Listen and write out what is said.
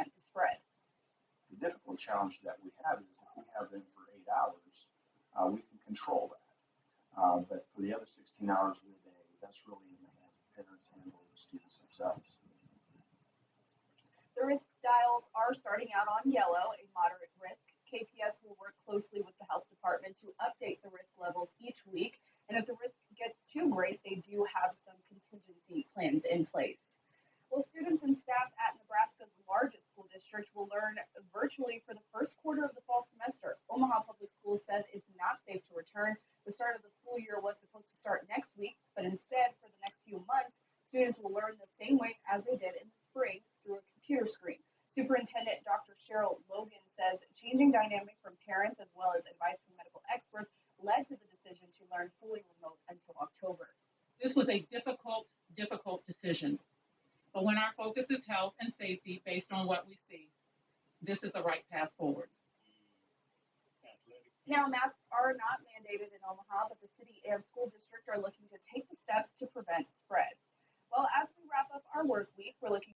prevent the spread. The difficult challenge that we have is if we have them for 8 hours, we can control that. But for the other 16 hours of the day, that's really in the hands of parents and or the students themselves. The risk dials are starting out on yellow, a moderate risk. KPS will work closely with the health department to update the risk levels each week. And if the risk gets too great, they do have some contingency plans in place. Well, students and staff at Nebraska's largest school district will learn virtually for the first quarter of the fall semester. Omaha Public Schools says it's not safe to return. The start of the school year was supposed to start next week, but instead, for the next few months, students will learn the same way as they did in the spring through a computer screen. Superintendent Dr. Cheryl Logan says changing dynamic from parents as well as advice from medical experts led to the decision to learn fully remote until October. This was a difficult decision. But when our focus is health and safety based on what we see, this is the right path forward. Now, masks are not mandated in Omaha, but the city and school district are looking to take the steps to prevent spread. Well, as we wrap up our work week, we're looking